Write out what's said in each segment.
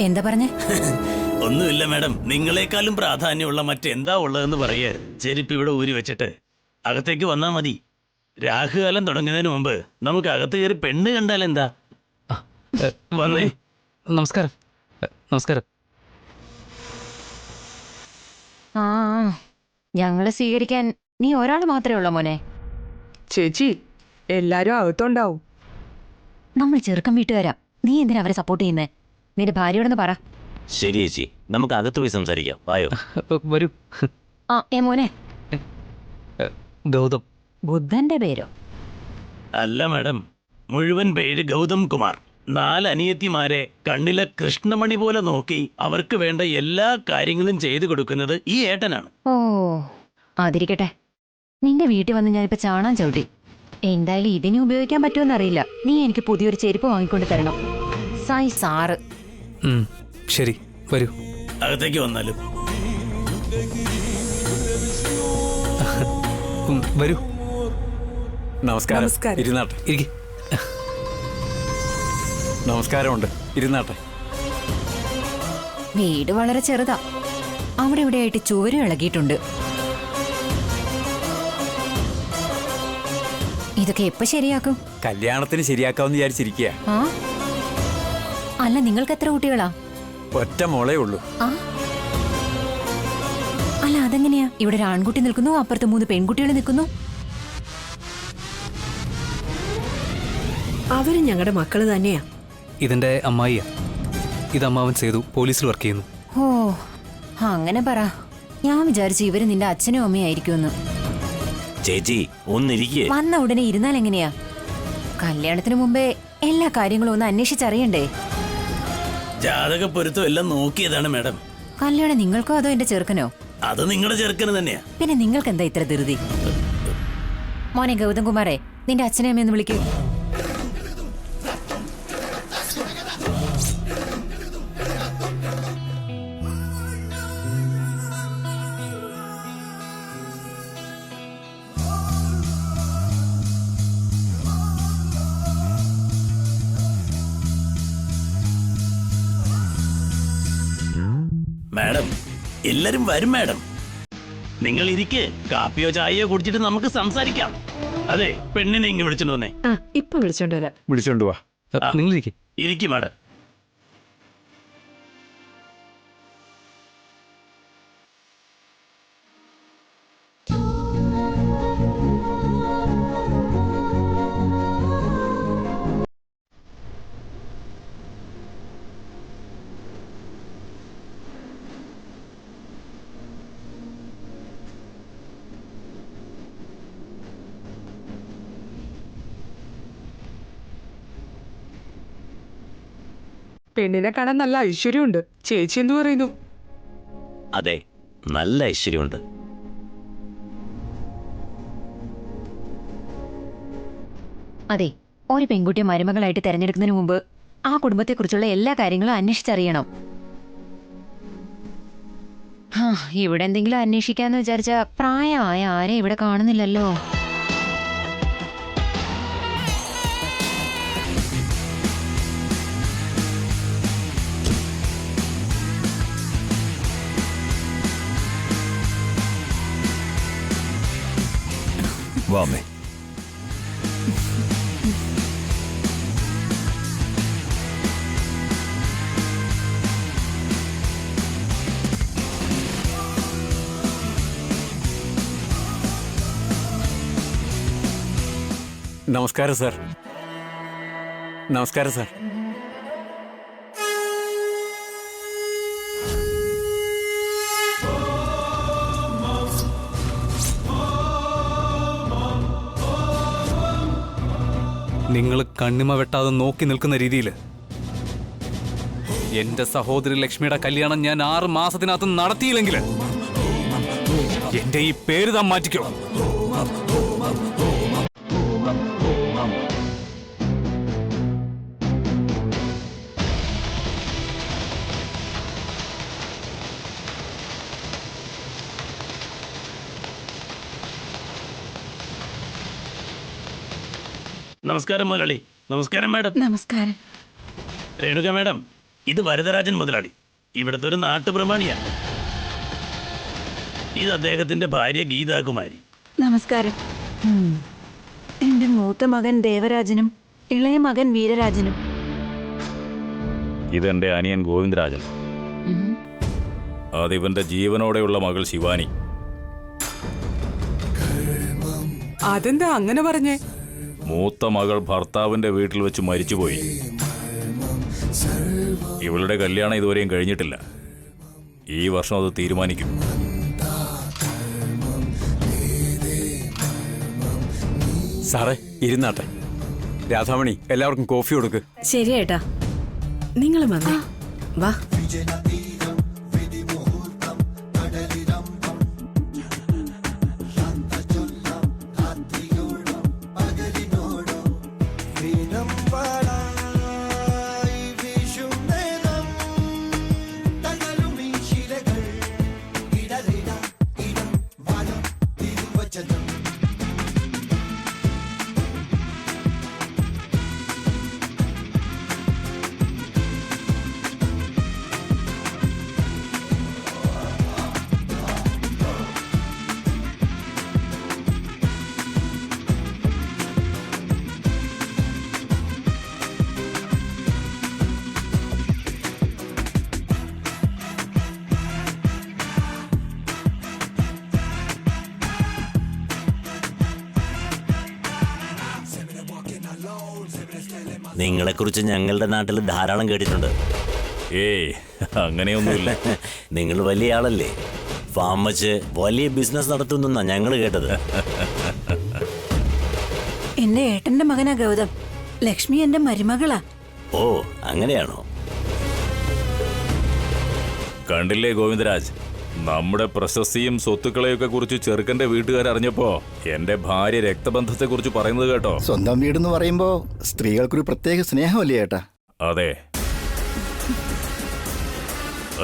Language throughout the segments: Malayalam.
എന്താ പറഞ്ഞേ? ഒന്നുമില്ല മാഡം, നിങ്ങളെക്കാളും പ്രാധാന്യമുള്ള മറ്റെന്താ ഉള്ളതെന്ന് പറയേ. ചെരുപ്പ് ഇവിടെ ഊരി വെച്ചിട്ട് അകത്തേക്ക് വന്നാ മതി. രാഹുകാലം തുടങ്ങുന്നതിന് മുമ്പ് നമുക്ക് അകത്ത് കയറി പെണ്ണ് കണ്ടാൽ എന്താ? വന്നേ. നമസ്കാരം. നമസ്കാരം. ആ, ഞങ്ങളെ സ്വീകരിക്കാൻ നീ ഒരാൾ മാത്രമേ ഉള്ളോ മോനെ? ചേച്ചി, എല്ലാരും അകത്തുണ്ടാവും. നമ്മൾ ചെറുക്കം വീട്ടുകാരാ, നീ എന്തിനാ അവരെ സപ്പോർട്ട് ചെയ്യുന്നേ? നിന്റെ ഭാര്യയോടൊന്ന് പറ. ശരി ചേച്ചി, നമുക്ക് അകത്ത് പോയി സംസാരിക്കാം. വായോ. വരൂ. മോനെ. ഗൗതം. ബുദ്ധന്റെ പേരോ? അല്ല മാഡം, മുഴുവൻ പേര് ഗൗതം കുമാർ. 4 അനിയത്തിമാരെ കണ്ണിലെ കൃഷ്ണമണി പോലെ നോക്കി അവർക്ക് വേണ്ട എല്ലാ കാര്യങ്ങളും ചെയ്തു കൊടുക്കുന്നത് ഈ ഏട്ടനാണ്. ഓ, അതിരിക്കട്ടെ. നിന്റെ വീട്ടിൽ വന്ന് ഞാനിപ്പോ ചാണാൻ ചവിട്ടി. എന്തായാലും ഇതിനെ ഉപയോഗിക്കാൻ പറ്റുമെന്നറിയില്ല. നീ എനിക്ക് പുതിയൊരു ചെരുപ്പ് വാങ്ങിക്കൊണ്ട് തരണം. സൈസ് 6. ശരി, വരൂ. അകത്തേക്ക് വന്നാലും. വരൂ. നമസ്കാരം. ഇരുന്നാട്ടെ. ഇരിക്ക്. നമസ്കാരമുണ്ട്, ഇരുന്നാട്ടെ. വീട് വളരെ ചെറുതാ. അവിടെ ഇവിടെയായിട്ട് ചുവരും ഇളകിയിട്ടുണ്ട്. ഇതൊക്കെ എപ്പോ ശരിയാക്കും? കല്യാണത്തിന് ശരിയാക്കാമെന്ന് വിചാരിച്ചിരിക്കുക. ആ, അല്ല, നിങ്ങൾക്ക് എത്ര കുട്ടികളാ? ഒറ്റ മോളേ ഉള്ളൂ. ആ, അല്ല, അതെങ്ങനെയാ? ഇവിടെ ഒരു ആൺകുട്ടി നിൽക്കുന്നു, അപ്പുറത്ത് 3 പെൺകുട്ടികൾ നിൽക്കുന്നു. അവര് ഞങ്ങളുടെ മക്കള് തന്നെയാ. ഇതെന്റെ അമ്മായിയാ. ഇത് അമ്മാവൻ സേതു, പോലീസിൽ വർക്ക് ചെയ്യുന്നു. ഓ, അങ്ങനെ പറ. ഞാൻ വിചാരിച്ചു ഇവര് നിന്റെ അച്ഛനും അമ്മയും ആയിരിക്കുമെന്ന്. ചേച്ചി ഒന്നിരിക്കേ. വന്ന ഉടനെ ഇരുന്നാൽ എങ്ങനെയാ? കല്യാണത്തിന് മുമ്പേ എല്ലാ കാര്യങ്ങളും ഒന്ന് അന്വേഷിച്ചറിയണ്ടേ? ജാതക പൊരുത്തം എല്ലാം നോക്കിയതാണ് മാഡം. കല്യാണം നിങ്ങൾക്കോ അതോ എന്റെ ചെറുക്കനോ? അത് നിങ്ങളുടെ ചെറുക്കന് തന്നെയാ. പിന്നെ നിങ്ങൾക്ക് എന്താ ഇത്ര ധൃതി? മോനെ ഗൗതം കുമാറേ, നിന്റെ അച്ഛനെ അമ്മയൊന്ന് വിളിക്കൂ. മാഡം, എല്ലാരും വരും മാഡം. നിങ്ങൾ ഇരിക്ക്. കാപ്പിയോ ചായയോ കുടിച്ചിട്ട് നമുക്ക് സംസാരിക്കാം. അതെ, പെണ്ണിനെ ഇങ്ങ് വിളിച്ചോണ്ട് വന്നേ. ഇപ്പൊ വിളിച്ചോണ്ട് വരാം. വിളിച്ചോണ്ട് പോവാ. നിങ്ങളിരിക്കെ. ഇരിക്കും മാഡം. പെണ്ണിനെ കാണാൻ നല്ല ഐശ്വര്യമുണ്ട്. ചേച്ചി എന്തു പറയുന്നു? അതെ, നല്ല ഐശ്വര്യമുണ്ട്. അതെ, ഒരു പെൺകുട്ടിയെ മരുമകളായിട്ട് തെരഞ്ഞെടുക്കുന്നതിന് മുമ്പ് ആ കുടുംബത്തെക്കുറിച്ചുള്ള എല്ലാ കാര്യങ്ങളും അന്വേഷിച്ചറിയണം. ഇവിടെ എന്തെങ്കിലും അന്വേഷിക്കാന്ന് വിചാരിച്ച പ്രായമായ ആരെ ഇവിടെ കാണുന്നില്ലല്ലോ. വാമേ. നമസ്കാരം സാർ. നമസ്കാരം സാർ. നിങ്ങൾ കണ്ണിമ വെട്ടാതെ നോക്കി നിൽക്കുന്ന രീതിയിൽ എന്റെ സഹോദരി ലക്ഷ്മിയുടെ കല്യാണം ഞാൻ 6 മാസത്തിനകത്ത് നടത്തിയില്ലെങ്കിൽ എന്റെ ഈ പേര് താൻ മാറ്റിക്കോ. നമസ്കാരം മുരളി. നമസ്കാരം മാഡം. നമസ്കാരം. രേണുക മാഡം, ഇത് വരദരാജൻ മുതലാളി, ഇവിടുത്തെ ഒരു നാട്ടുപ്രമാണിയാ. ഇത് അദ്ദേഹത്തിന്റെ ഭാര്യ ഗീതാകുമാരി. നമസ്കാരം. എന്റെ മൂത്ത മകൻ ദേവരാജനും ഇളയ മകൻ വീരരാജനും. ഇതെന്റെ അനിയൻ ഗോവിന്ദരാജൻ. അതിവന്റെ ജീവനോടെയുള്ള മകൾ ശിവാനി. അതെന്താ അങ്ങനെ പറഞ്ഞേ? മൂത്ത മകൾ ഭർത്താവിന്റെ വീട്ടിൽ വെച്ച് മരിച്ചുപോയി. ഇവളുടെ കല്യാണം ഇതുവരെയും കഴിഞ്ഞിട്ടില്ല. ഈ വർഷം അത് തീരുമാനിക്കും. സാറേ ഇരുന്നാട്ടെ. രാധാമണി, എല്ലാവർക്കും കോഫി കൊടുക്ക്. ശരി ഏട്ടാ, നിങ്ങൾ വന്നേ. വാ. നിങ്ങളെക്കുറിച്ച് ഞങ്ങളുടെ നാട്ടിൽ ധാരാളം കേട്ടിട്ടുണ്ട്. ഏയ് അങ്ങനെയൊന്നുമില്ല. നിങ്ങൾ വലിയ ആളല്ലേ, ഫാം വെച്ച് വലിയ ബിസിനസ് നടത്തുന്ന ഞങ്ങൾ കേട്ടത്. എന്റെ ഏട്ടന്റെ മകനാ ഗൗതം. ലക്ഷ്മി എന്റെ മരുമകളാ. ഓ, അങ്ങനെയാണോ? കണ്ടില്ലേ ഗോവിന്ദരാജ്, നമ്മുടെ പ്രശസ്തിയും സ്വത്തുക്കളെയൊക്കെ കുറിച്ച് ചെറുക്കന്റെ വീട്ടുകാരറിഞ്ഞപ്പോ എന്റെ ഭാര്യ രക്തബന്ധത്തെ കുറിച്ച് പറയുന്നത് കേട്ടോ. സ്വന്തം വീടെന്ന് പറയുമ്പോ സ്ത്രീകൾക്കൊരു പ്രത്യേക സ്നേഹമല്ലേ ഏട്ടാ? അതെ.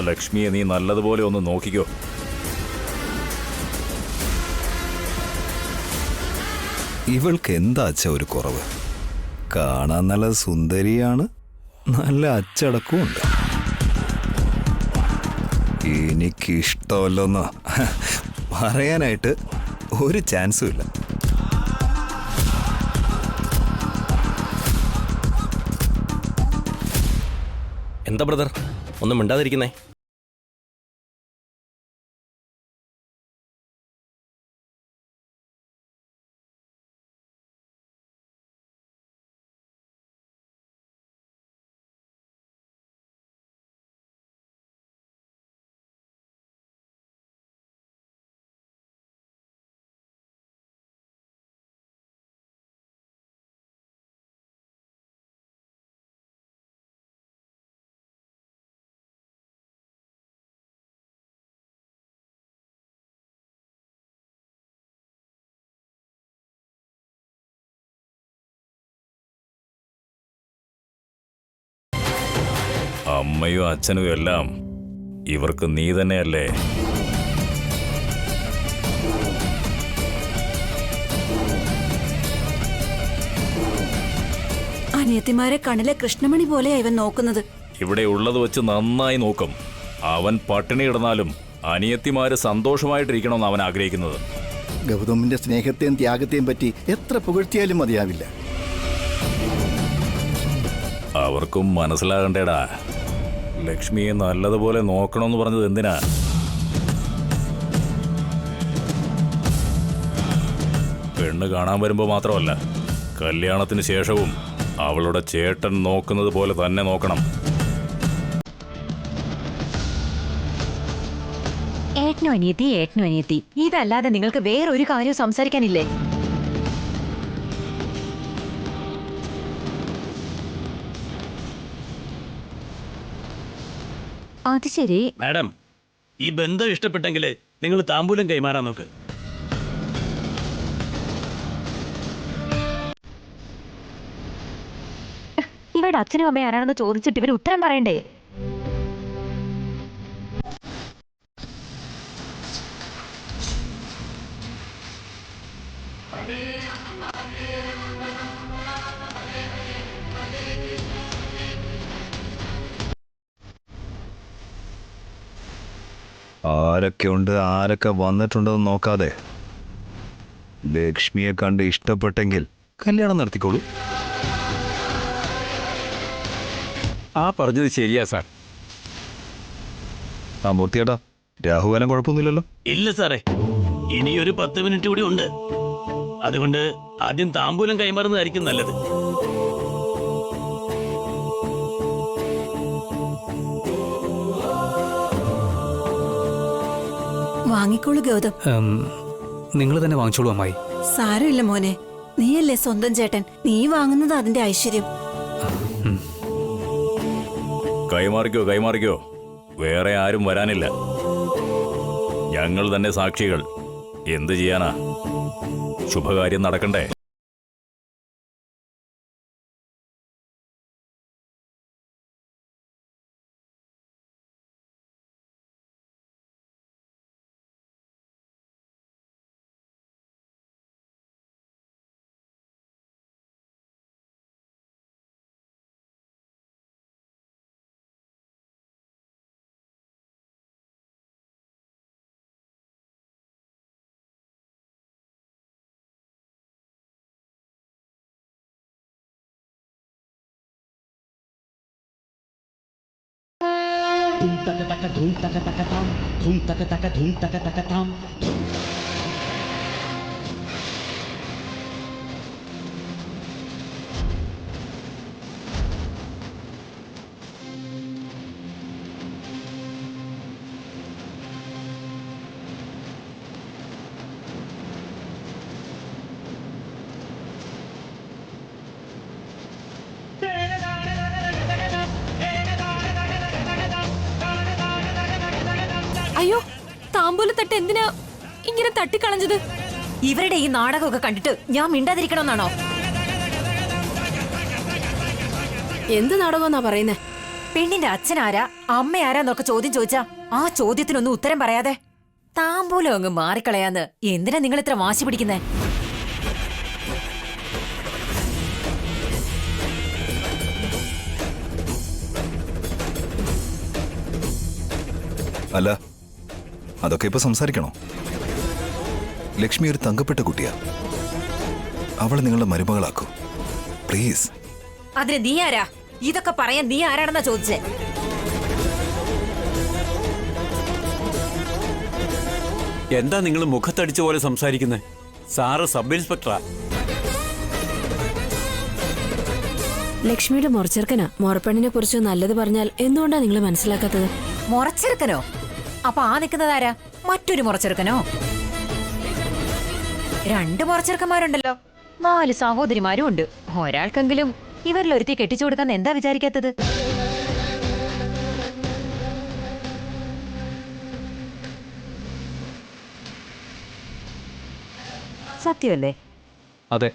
ലക്ഷ്മിയെ നീ നല്ലതുപോലെ ഒന്ന് നോക്കിക്കോ. ഇവൾക്ക് എന്താ അച്ഛ ഒരു കുറവ്? കാണാൻ നല്ല സുന്ദരിയാണ്, നല്ല അച്ചടക്കവും ഉണ്ട്. എനിക്കിഷ്ടമല്ലെന്ന് പറയാനായിട്ട് ഒരു ചാൻസും ഇല്ല. എന്താ ബ്രദർ ഒന്നും മിണ്ടാതിരിക്കുന്നേ? അമ്മയും അച്ഛനും എല്ലാം ഇവർക്ക് നീ തന്നെയല്ലേ? അനിയത്തിമാരെ കണ്ണിലെ കൃഷ്ണമണി പോലെയാ ഇവൻ നോക്കുന്നത്. ഇവിടെ ഉള്ളത് വെച്ച് നന്നായി നോക്കും. അവൻ പട്ടിണി കിടന്നാലും അനിയത്തിമാര് സന്തോഷമായിട്ടിരിക്കണമെന്ന് അവൻ ആഗ്രഹിക്കുന്നത്. ഗൗതമിന്റെ സ്നേഹത്തെയും ത്യാഗത്തെയും പറ്റി എത്ര പുകഴ്ത്തിയാലും മതിയാവില്ല. അവർക്കും മനസ്സിലാകണ്ടേടാ, ലക്ഷ്മിയെ നല്ലതുപോലെ നോക്കണമെന്ന് പറഞ്ഞത് എന്തിനാ? പെണ്ണ് കാണാൻ വരുമ്പോൾ മാത്രമല്ല, കല്യാണത്തിന് ശേഷവും അവളുടെ ചേട്ടൻ നോക്കുന്നത് പോലെ തന്നെ നോക്കണം. ഏട്ടനും അനിയത്തി, ഏട്ടനും അനിയത്തി, ഇതല്ലാതെ നിങ്ങൾക്ക് വേറൊരു കാര്യവും സംസാരിക്കാനില്ലേ? അത് ശരി. മാഡം, ഈ ബന്ധം ഇഷ്ടപ്പെട്ടെങ്കിൽ നിങ്ങൾ താമ്പൂലം കൈമാറാൻ നോക്ക്. ഇവരുടെ അച്ഛനും അമ്മയും ആരാണെന്ന് ചോദിച്ചിട്ട് ഇവർ ഉത്തരം പറയണ്ടേ? ആരൊക്കെ ഉണ്ട്, ആരൊക്കെ വന്നിട്ടുണ്ടെന്ന് നോക്കാതെ ലക്ഷ്മിയെ കണ്ട് ഇഷ്ടപ്പെട്ടെങ്കിൽ കല്യാണം നടത്തിക്കോളൂ. ആ പറഞ്ഞത് ശരിയാ സാർ. ആ മൂർത്തിയേട്ടാ, രാഹുകാലം കുഴപ്പമൊന്നുമില്ലല്ലോ? ഇല്ല സാറേ, ഇനിയൊരു 10 മിനിറ്റ് കൂടി ഉണ്ട്. അതുകൊണ്ട് ആദ്യം താമ്പൂലം കൈമാറുന്നതായിരിക്കും നല്ലത്. വാങ്ങിക്കോളൂ ഗൗതം. നിങ്ങൾ തന്നെ വാങ്ങിച്ചോളൂ അമ്മായി. സാരമില്ല മോനെ, നീയല്ലേ സ്വന്തം ചേട്ടൻ, നീ വാങ്ങുന്നത് അതിന്റെ ഐശ്വര്യം. കൈമാറിക്കോ കൈമാറിക്കോ, വേറെ ആരും വരാനില്ല. ഞങ്ങൾ തന്നെ സാക്ഷികൾ. എന്ത് ചെയ്യാനാ, ശുഭകാര്യം നടക്കണ്ടേ. അയ്യോ, താമ്പൂലത്തട്ട് എന്തിനാ ഇങ്ങനെ തട്ടിക്കളഞ്ഞത്? ഇവരുടെ ഈ നാടകമൊക്കെ കണ്ടിട്ട് ഞാൻ മിണ്ടാതിരിക്കണമെന്നാണോ? എന്ത് നാടകമെന്നാ പറയുന്നേ? പെണ്ണിന്റെ അച്ഛനാരാ അമ്മയാരാന്നൊക്കെ ചോദ്യം ചോദിച്ചാ ആ ചോദ്യത്തിനൊന്നും ഉത്തരം പറയാതെ താമ്പൂലം അങ്ങ് മാറിക്കളയാന്ന് എന്തിനാ നിങ്ങൾ ഇത്ര വാശി പിടിക്കുന്നേ? അല്ല, അതൊക്കെ ഇപ്പൊ സംസാരിക്കണോ? ലക്ഷ്മി ഒരു തങ്കപ്പെട്ട കുട്ടിയാ. അവളെ നിങ്ങളുടെ മരുമകളാക്കൂ പ്ലീസ്. അതിന് നീ ആരാ? ഇതൊക്കെ പറയാൻ നീ ആരാണെന്നാ ചോദിച്ചേ? എന്താ നിങ്ങൾ മുഖത്തടിച്ച പോലെ സംസാരിക്കുന്നത്? സാറ് സബ് ഇൻസ്പെക്ടറാ. ലക്ഷ്മിയുടെ മുറച്ചെറുക്കനാ. മുറപ്പെണ്ണിനെ കുറിച്ച് നല്ലത് പറഞ്ഞാൽ എന്തുകൊണ്ടാ നിങ്ങൾ മനസ്സിലാക്കാത്തത്? മുറച്ചെറുക്കനോ? അപ്പൊ ആ നിൽക്കുന്നതാരാ? മറ്റൊരു മുറച്ചെറുക്കനോ? 2 മുറച്ചെറുക്കന്മാരുണ്ടല്ലോ, 4 സഹോദരിമാരും ഉണ്ട്. ഒരാൾക്കെങ്കിലും ഇവരിലൊരുത്തി കെട്ടിച്ചു കൊടുക്കാന്ന് എന്താ വിചാരിക്കാത്തത്? സത്യമല്ലേ? അതെ,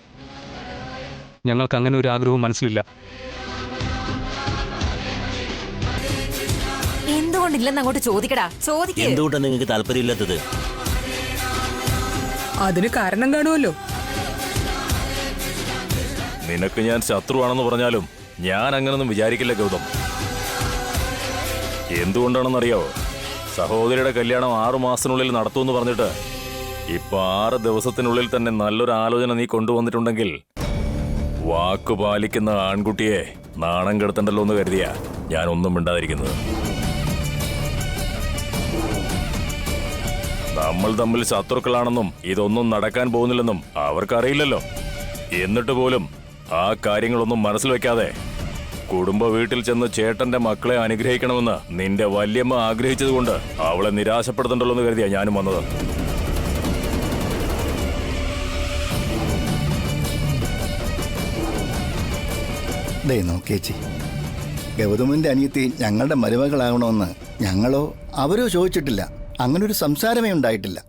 ഞങ്ങൾക്ക് അങ്ങനെ ഒരു ആഗ്രഹവും മനസ്സിലില്ല. എന്തുകൊണ്ടില്ലെന്ന് അങ്ങോട്ട് ചോദിക്കടാ, ചോദിക്കേ. എന്തുകൊണ്ടാണ് നിങ്ങൾക്ക് താല്പര്യമില്ലാത്തത്? അതിന് കാരണം കാണുമല്ലോ. നിനക്ക് ഞാൻ ശത്രുവാണെന്ന് പറഞ്ഞാലും ഞാൻ അങ്ങനൊന്നും വിചാരിക്കില്ല ഗൗതം. എന്തുകൊണ്ടാണെന്നറിയാവോ? സഹോദരിയുടെ കല്യാണം 6 മാസത്തിനുള്ളിൽ നടത്തുമെന്ന് പറഞ്ഞിട്ട് ഇപ്പൊ 6 ദിവസത്തിനുള്ളിൽ തന്നെ നല്ലൊരു ആലോചന നീ കൊണ്ടുവന്നിട്ടുണ്ടെങ്കിൽ വാക്കു പാലിക്കുന്ന ആൺകുട്ടിയെ നാണം കെടുത്തണ്ടല്ലോ എന്ന് കരുതിയാ ഞാൻ ഒന്നും മിണ്ടാതിരിക്കുന്നത്. നമ്മൾ തമ്മിൽ ശത്രുക്കളാണെന്നും ഇതൊന്നും നടക്കാൻ പോകുന്നില്ലെന്നും അവർക്കറിയില്ലല്ലോ. എന്നിട്ട് പോലും ആ കാര്യങ്ങളൊന്നും മനസ്സിൽ വെക്കാതെ കുടുംബ വീട്ടിൽ ചെന്ന് ചേട്ടന്റെ മക്കളെ അനുഗ്രഹിക്കണമെന്ന് നിന്റെ വല്യമ്മ ആഗ്രഹിച്ചതുകൊണ്ട് അവളെ നിരാശപ്പെടുത്തണ്ടല്ലോ എന്ന് കരുതിയാ ഞാനും വന്നത്. ദേ നോക്കേച്ചി, ഗൗതമന്റെ അനിയത്തി ഞങ്ങളുടെ മരുമകളാകണമെന്ന് ഞങ്ങളോ അവരോ ചോദിച്ചിട്ടില്ല. അങ്ങനൊരു സംസാരമേ ഉണ്ടായിട്ടില്ല.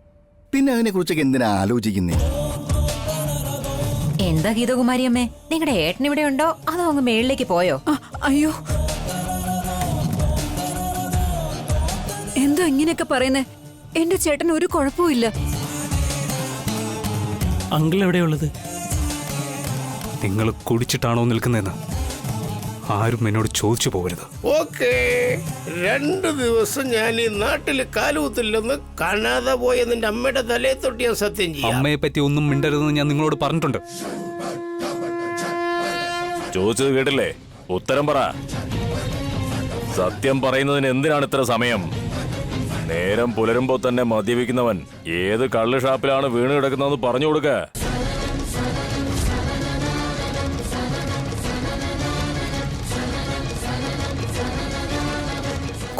പിന്നെ അതിനെക്കുറിച്ചൊക്കെ എന്തിനാ ആലോചിക്കുന്നേ? എന്താ ഗീതകുമാരി അമ്മേ, നിങ്ങളുടെ ഏട്ടൻ ഇവിടെ ഉണ്ടോ അതോ അങ്ങ് മേളിലേക്ക് പോയോ? അയ്യോ, എന്താ ഇങ്ങനെയൊക്കെ പറയുന്നേ? എന്റെ ചേട്ടൻ ഒരു കുഴപ്പമില്ല. അങ്കിൾ എവിടെയുള്ളത്? നിങ്ങൾ കുടിച്ചിട്ടാണോ നിൽക്കുന്നതെന്ന് ആരും എന്നോട് ചോദിച്ചു പോകരുത്. ഓക്കേ, 2 ദിവസം ഞാൻ ഈ നാട്ടിൽ കാലുകുത്തില്ലെന്ന് കാണാതെ പോയ നിന്റെ അമ്മയുടെ തലയെ തൊട്ട് ഞാൻ സത്യം ചെയ്യാം. അമ്മയെ പറ്റി ഒന്നും മിണ്ടരുതെന്ന് ഞാൻ നിങ്ങളോട് പറഞ്ഞിട്ടുണ്ട്. ചോദിച്ചത് കേട്ടില്ലേ? ഉത്തരം പറ. സത്യം പറയുന്നതിന് എന്തിനാണ് ഇത്ര സമയം? നേരം പുലരുമ്പോ തന്നെ മദ്യപിക്കുന്നവൻ ഏത് കള്ള് ഷാപ്പിലാണ് വീണ് കിടക്കുന്നതെന്ന് പറഞ്ഞു കൊടുക്ക.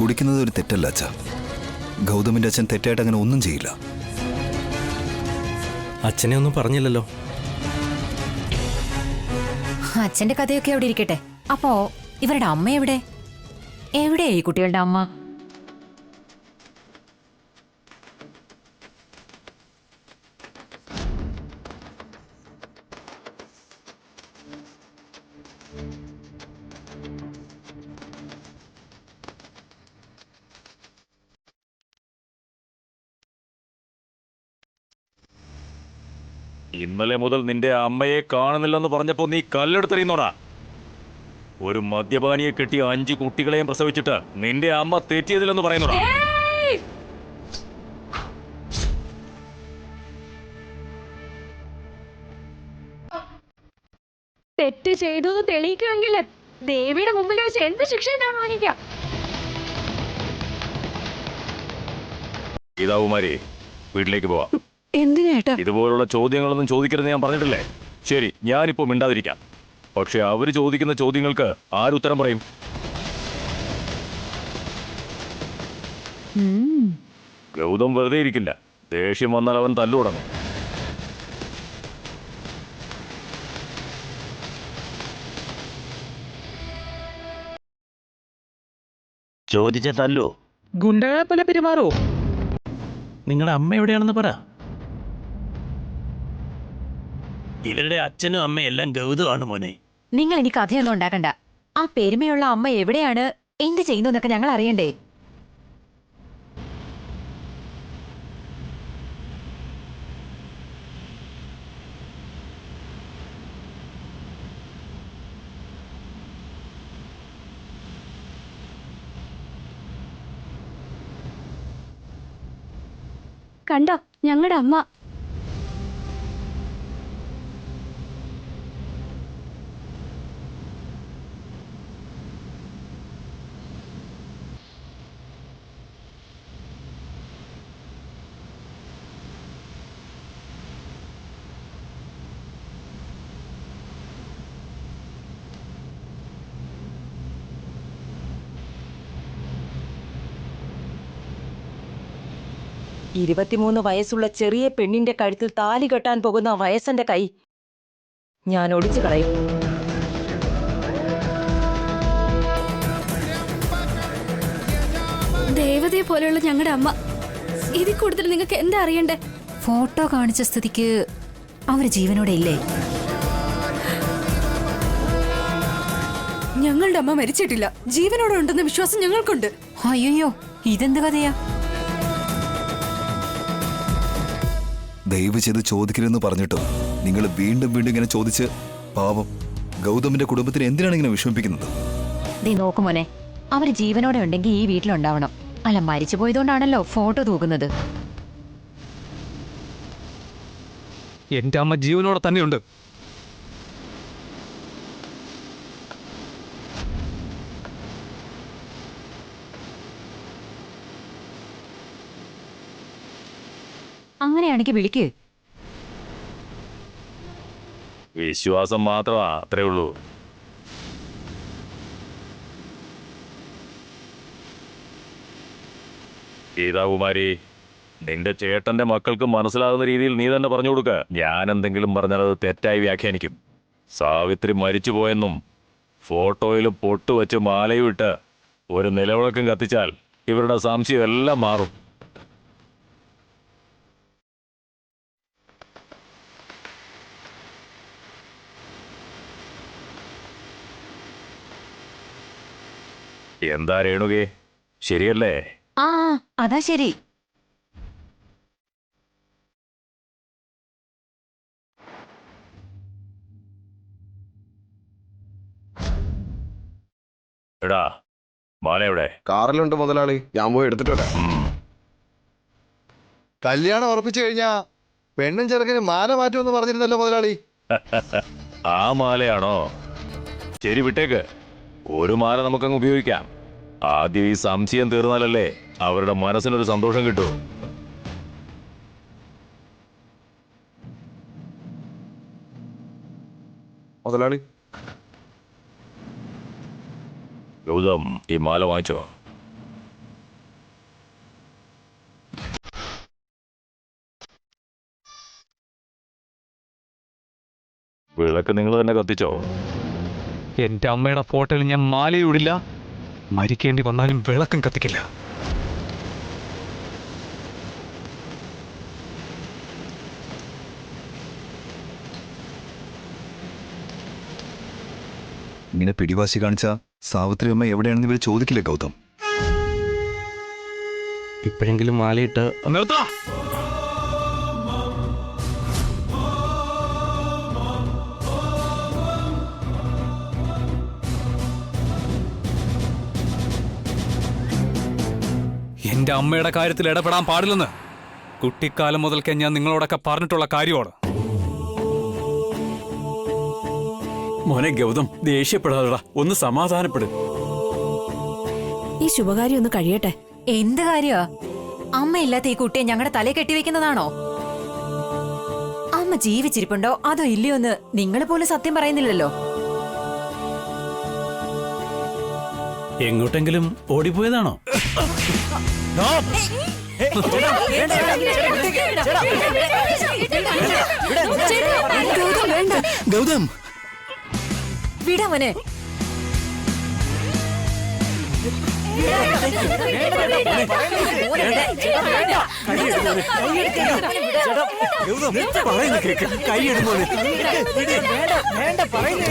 കുടിക്കുന്നത് ഒരു തെറ്റല്ല അച്ഛ. ഗൗതമിന്റെ അച്ഛൻ തെറ്റായിട്ട് അങ്ങനെ ഒന്നും ചെയ്യില്ല. അച്ഛനെ ഒന്നും പറഞ്ഞില്ലല്ലോ. അച്ഛന്റെ കഥയൊക്കെ അവിടെ ഇരിക്കട്ടെ. അപ്പോ ഇവരുടെ അമ്മ എവിടെ? എവിടെയാ ഈ കുട്ടികളുടെ അമ്മ? ഇന്നലെ മുതൽ നിന്റെ അമ്മയെ കാണുന്നില്ലെന്ന് പറഞ്ഞപ്പോ നീ കല്ലെടുത്തെറിയുന്നോടാ. ഒരു മദ്യപാനിയെ കെട്ടി 5 കുട്ടികളെയും പ്രസവിച്ചിട്ട് നിന്റെ അമ്മ തെറ്റിയതില്ലെന്ന് പറയുന്നോടാ. തെറ്റ് ചെയ്തു തെളിയിക്കുമെങ്കിൽ ദേവിയുടെ മുമ്പിൽ വെച്ച് എന്ത് ശിക്ഷ വാങ്ങിക്കാം? ഗീതാകുമാരി, വീട്ടിലേക്ക് പോവാം. എന്തിനേട്ടാ? ഇതുപോലുള്ള ചോദ്യങ്ങളൊന്നും ചോദിക്കരുതെന്ന് ഞാൻ പറഞ്ഞിട്ടില്ലേ? ശരി, ഞാനിപ്പോ മിണ്ടാതിരിക്കാം. പക്ഷെ അവര് ചോദിക്കുന്ന ചോദ്യങ്ങൾക്ക് ആരുത്തരം പറയും? ഗൗതം വെറുതെ ഇരിക്കില്ല. ദേഷ്യം വന്നാൽ അവൻ തല്ലു തുടങ്ങും. ചോദിച്ച തല്ലോ? ഗുണ്ടകളെ പോലെ പെരുമാറോ? നിങ്ങളുടെ അമ്മ എവിടെയാണെന്ന് പറ. ഇവരുടെ അച്ഛനും അമ്മയും എല്ലാം ഗൗതമാണ് മോനെ. നിങ്ങൾ ഇനി കഥയൊന്നും ഉണ്ടാക്കണ്ട. ആ പെരുമയുള്ള അമ്മ എവിടെയാണ്, എന്ത് ചെയ്യുന്നു എന്നൊക്കെ ഞങ്ങൾ അറിയണ്ടേ? കണ്ടോ ഞങ്ങളുടെ അമ്മ? വയസ്സുള്ള ചെറിയ പെണ്ണിന്റെ കഴുത്തിൽ താലി കെട്ടാൻ പോകുന്ന വയസ്സന്റെ കൈ ഞാൻ ഒടിച്ചു കളയും. ദേവതയെ പോലെയുള്ള ഞങ്ങളുടെ അമ്മ. ഇതിൽ കൂടുതൽ നിങ്ങൾക്ക് എന്താ അറിയണ്ടേ? ഫോട്ടോ കാണിച്ച സ്ഥിതിക്ക് അവര് ജീവനോടെ ഇല്ലേ? ഞങ്ങളുടെ അമ്മ മരിച്ചിട്ടില്ല, ജീവനോടെ ഉണ്ടെന്ന വിശ്വാസം ഞങ്ങൾക്കുണ്ട്. അയ്യോ, ഇതെന്ത് കഥയാ? ദയവ് ചെയ്ത് ചോദിക്കരുതെന്ന് പറഞ്ഞിട്ടും നിങ്ങൾ വീണ്ടും വീണ്ടും ഇങ്ങനെ ചോദിച്ച് പാവം ഗൗതമിന്റെ കുടുംബത്തിന് എന്തിനാണ് ഇങ്ങനെ വിഷമിപ്പിക്കുന്നത്? ദേ നോക്കു മോനെ, അവര് ജീവനോടെ ഉണ്ടെങ്കിൽ ഈ വീട്ടിലുണ്ടാവണം. അല്ല, മരിച്ചു പോയതുകൊണ്ടാണല്ലോ ഫോട്ടോ തൂക്കുന്നത്. എന്റെ അമ്മ ജീവനോടെ തന്നെയുണ്ട്. അങ്ങനെയാണെങ്കിൽ വിളിക്ക്. വിശ്വാസം മാത്രമാ, അത്രേ ഉള്ളൂ. ഗീതാകുമാരി, നിന്റെ ചേട്ടന്റെ മക്കൾക്ക് മനസ്സിലാകുന്ന രീതിയിൽ നീ തന്നെ പറഞ്ഞു കൊടുക്ക. ഞാൻ എന്തെങ്കിലും പറഞ്ഞാൽ അത് തെറ്റായി വ്യാഖ്യാനിക്കും. സാവിത്രി മരിച്ചു പോയെന്നും ഫോട്ടോയിൽ പൊട്ടുവച്ച് മാലയും ഇട്ട് ഒരു നിലവിളക്കം കത്തിച്ചാൽ ഇവരുടെ സംശയം എല്ലാം മാറും. എന്താ രേണുകേ, ശരിയല്ലേ? ആ, അതാ ശരി. എടാ മാല എവിടെ? കാറിലുണ്ട് മുതലാളി, ഞാൻ പോയി എടുത്തിട്ട് വരാം. കല്യാണം ഉറപ്പിച്ചു കഴിഞ്ഞാ പെണ്ണും ചെറുക്കന് മാല മാറ്റുമെന്ന് പറഞ്ഞിരുന്നല്ലോ മുതലാളി. ആ മാലയാണോ? ശരി, വിട്ടേക്ക്. ഒരു മാല നമുക്കങ്ങ് ഉപയോഗിക്കാം. ആദ്യം ഈ സംശയം തീർന്നാലല്ലേ അവരുടെ മനസ്സിനൊരു സന്തോഷം കിട്ടൂ. മുതലാളി, ഗൗതം, ഈ മാല വാങ്ങിച്ചോ. വിളക്ക് നിങ്ങൾ തന്നെ കത്തിച്ചോ. എന്റെ അമ്മയുടെ ഫോട്ടോയിൽ ഞാൻ മാലയിടില്ല, മരിക്കേണ്ടി വന്നാലും വിളക്കും കത്തിക്കില്ല. ഇങ്ങനെ പിടിവാശി കാണിച്ച സാവിത്രി അമ്മ എവിടെയാണെന്ന് ഇവർ ചോദിക്കില്ലേ ഗൗതം? ഇപ്പോഴെങ്കിലും മാലയിട്ട് നിർത്തോ. എന്റെ അമ്മയുടെ കാര്യത്തിൽ ഇടപെടാൻ പാടില്ലെന്ന് കുട്ടിക്കാലം മുതൽക്കേ ഞാൻ നിങ്ങളോടൊക്കെ പറഞ്ഞിട്ടുള്ള കാര്യമാണ്. മോനെ ഗൗതം, ദേഷ്യപ്പെടാതെടാ, ഒന്ന് സമാധാനപ്പെടും. ഈ ശുഭകാര്യം ഒന്ന് കഴിയട്ടെ. എന്ത് കാര്യമാ? അമ്മയില്ലാത്ത ഈ കുട്ടിയെ ഞങ്ങളുടെ തലയിൽ കെട്ടിവെക്കുന്നതാണോ? അമ്മ ജീവിച്ചിരിപ്പുണ്ടോ അതോ ഇല്ലയോ എന്ന് നിങ്ങൾ പോലും സത്യം പറയുന്നില്ലല്ലോ. എങ്ങോട്ടെങ്കിലും ഓടിപ്പോയതാണോ? ഗൗതം, വിടവനെ.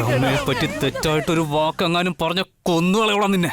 അമ്മയെ പറ്റി തെറ്റായിട്ടൊരു വാക്കെങ്ങാനും പറഞ്ഞ കൊന്നുകളയോളാം നിന്നെ.